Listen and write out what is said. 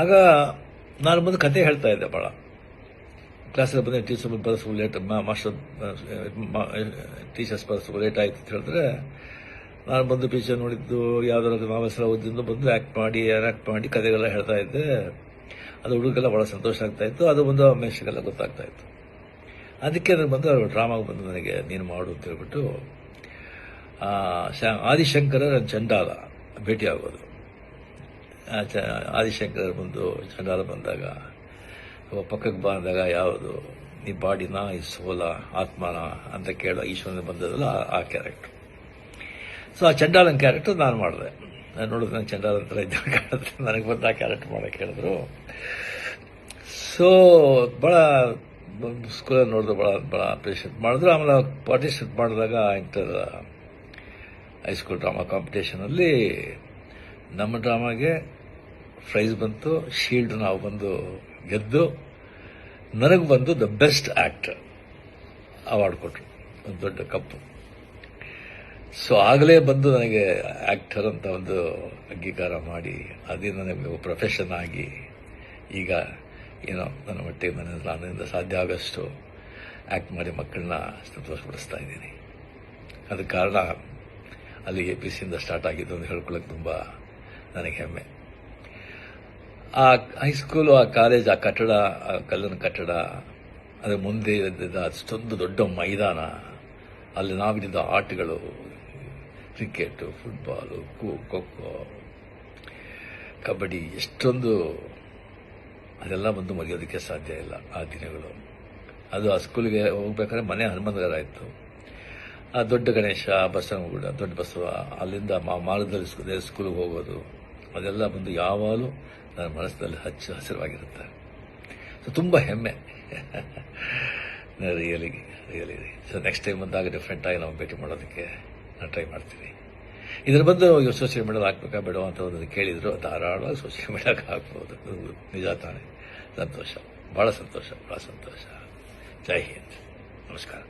ಆಗ ನಾನು ಬಂದು ಕತೆ ಹೇಳ್ತಾ ಇದ್ದೆ ಭಾಳ. ಕ್ಲಾಸಲ್ಲಿ ಬಂದರೆ ಟೀಚರ್ ಬರೋದು ಲೇಟ್, ಮಾಸ್ಟರ್ ಟೀಚರ್ಸ್ ಬರೋದು ಲೇಟ್ ಆಯಿತು ಅಂತ ಹೇಳಿದ್ರೆ ನಾನು ಬಂದು ಪಿಕ್ಚರ್ ನೋಡಿದ್ದು ಯಾವುದಾದ್ರು ನಾವೆಲ್ಲ ಓದಿದ್ದು ಬಂದು ಆ್ಯಕ್ಟ್ ಮಾಡಿ ಕತೆಗೆಲ್ಲ ಹೇಳ್ತಾ ಇದ್ದೆ. ಅದು ಹುಡುಗೆಲ್ಲ ಭಾಳ ಸಂತೋಷ ಆಗ್ತಾ ಇತ್ತು. ಅದು ಬಂದು ಮೇಷ್ಟ್ರಿಗೆಲ್ಲ ಗೊತ್ತಾಗ್ತಾ ಇತ್ತು. ಅದಕ್ಕೆ ನನಗೆ ಬಂದು ಡ್ರಾಮಾಗೆ ಬಂದು ನನಗೆ ನೀನು ಮಾಡು ಅಂತ ಹೇಳ್ಬಿಟ್ಟು ಆದಿಶಂಕರ ಚಂಡಾಲ ಭೇಟಿಯಾಗೋದು. ಆದಿಶಂಕರ್ ಬಂದು ಚಂಡಾಲ ಬಂದಾಗ ಪಕ್ಕಕ್ಕೆ ಬಂದಾಗ ಯಾವುದು ಈ ಬಾಡಿನ ಈ ಸೋಲ ಆತ್ಮನ ಅಂತ ಕೇಳೋ ಈಶ್ವರನ ಬಂದದಲ್ಲ ಆ ಕ್ಯಾರೆಕ್ಟರ್. ಸೊ ಆ ಚಂಡಾಲನ ಕ್ಯಾರೆಕ್ಟರ್ ನಾನು ಮಾಡಿದೆ. ನಾನು ನೋಡಿದ್ರೆ ನನಗೆ ಚಂಡಾಲ ಥರ ಇದ್ದ ಕಾಣುತ್ತೆ. ನನಗೆ ಬಂದು ಆ ಕ್ಯಾರೆಕ್ಟರ್ ಮಾಡೋಕ್ಕೆ ಹೇಳಿದ್ರು. ಸೊ ಭಾಳ ಸ್ಕೂಲಲ್ಲಿ ನೋಡಿದ್ರು, ಭಾಳ ಅಪ್ರಿಷಿಯೇಟ್ ಮಾಡಿದ್ರು. ಆಮೇಲೆ ಪಾರ್ಟಿಸಿಪೇಟ್ ಮಾಡಿದಾಗ ಇಂಟರ್ ಹೈಸ್ಕೂಲ್ ಡ್ರಾಮಾ ಕಾಂಪಿಟೇಷನಲ್ಲಿ ನಮ್ಮ ಡ್ರಾಮಾಗೆ ಪ್ರೈಸ್ ಬಂತು, ಶೀಲ್ಡ್ ನಾವು ಬಂದು ಗೆದ್ದು ನನಗೆ ಬಂದು ದ ಬೆಸ್ಟ್ ಆ್ಯಕ್ಟರ್ ಅವಾರ್ಡ್ ಕೊಟ್ಟರು, ಒಂದು ದೊಡ್ಡ ಕಪ್ಪು. ಸೊ ಆಗಲೇ ಬಂದು ನನಗೆ ಆ್ಯಕ್ಟರ್ ಅಂತ ಒಂದು ಅಂಗೀಕಾರ ಮಾಡಿ ಅದೇ ನನಗೆ ಪ್ರೊಫೆಷನ್ ಆಗಿ ಈಗ ಏನೋ ನನ್ನ ಮಟ್ಟಿಗೆ ನನ್ನಿಂದ ಸಾಧ್ಯ ಆಗೋಷ್ಟು ಆ್ಯಕ್ಟ್ ಮಾಡಿ ಮಕ್ಕಳನ್ನ ಸಂತೋಷಪಡಿಸ್ತಾ ಇದ್ದೀನಿ. ಅದಕ್ಕೆ ಕಾರಣ ಅಲ್ಲಿ APCಯಿಂದ ಸ್ಟಾರ್ಟ್ ಆಗಿದ್ದು ಅಂತ ಹೇಳ್ಕೊಳ್ಳೋಕೆ ತುಂಬ ನನಗೆ ಹೆಮ್ಮೆ. ಆ ಹೈಸ್ಕೂಲು, ಆ ಕಾಲೇಜ್, ಆ ಕಟ್ಟಡ, ಆ ಕಲ್ಲಿನ ಕಟ್ಟಡ, ಅದರ ಮುಂದೆ ಇದ್ದಿದ್ದ ಅಷ್ಟೊಂದು ದೊಡ್ಡ ಮೈದಾನ, ಅಲ್ಲಿ ನಾವಿದ್ದ ಆಟಗಳು, ಕ್ರಿಕೆಟು, ಫುಟ್ಬಾಲು, ಖೋಖೋ, ಕಬಡ್ಡಿ, ಎಷ್ಟೊಂದು, ಅದೆಲ್ಲ ಬಂದು ಮರೆಯೋದಕ್ಕೆ ಸಾಧ್ಯ ಇಲ್ಲ ಆ ದಿನಗಳು. ಅದು ಆ ಸ್ಕೂಲಿಗೆ ಹೋಗ್ಬೇಕಾದ್ರೆ ಮನೆ ಹನುಮಂತಗರ ಇತ್ತು. ಆ ದೊಡ್ಡ ಗಣೇಶ, ಬಸವನಗುಡ, ದೊಡ್ಡ ಬಸವ, ಅಲ್ಲಿಂದ ಮಾರ್ಗದಲ್ಲಿ ಸ್ಕೂಲಿಗೆ ಹೋಗೋದು, ಅದೆಲ್ಲ ಬಂದು ಯಾವಾಗಲೂ ನನ್ನ ಮನಸ್ಸಿನಲ್ಲಿ ಹಸಿರವಾಗಿರುತ್ತೆ. ಸೊ ತುಂಬ ಹೆಮ್ಮೆ. ರಿಯಲಿ. ಸೊ ನೆಕ್ಸ್ಟ್ ಟೈಮ್ ಬಂದಾಗ ಡಿಫ್ರೆಂಟಾಗಿ ನಾವು ಭೇಟಿ ಮಾಡೋದಕ್ಕೆ ನಾನು ಟ್ರೈ ಮಾಡ್ತೀನಿ. ಇದರ ಬಂದು ಸೋಷಿಯಲ್ ಮೀಡಿಯಾದಲ್ಲಿ ಹಾಕ್ಬೇಕಾ ಬೇಡ ಅಂತ ಒಂದು ಕೇಳಿದ್ರು. ಧಾರಾಳವಾಗಿ ಸೋಷಿಯಲ್ ಮೀಡಿಯಾಗೆ ಹಾಕ್ಬೋದು. ನಿಜ ತಾನೆ. ಸಂತೋಷ, ಭಾಳ ಸಂತೋಷ. ಜೈ ಹಿಂದ್. ನಮಸ್ಕಾರ.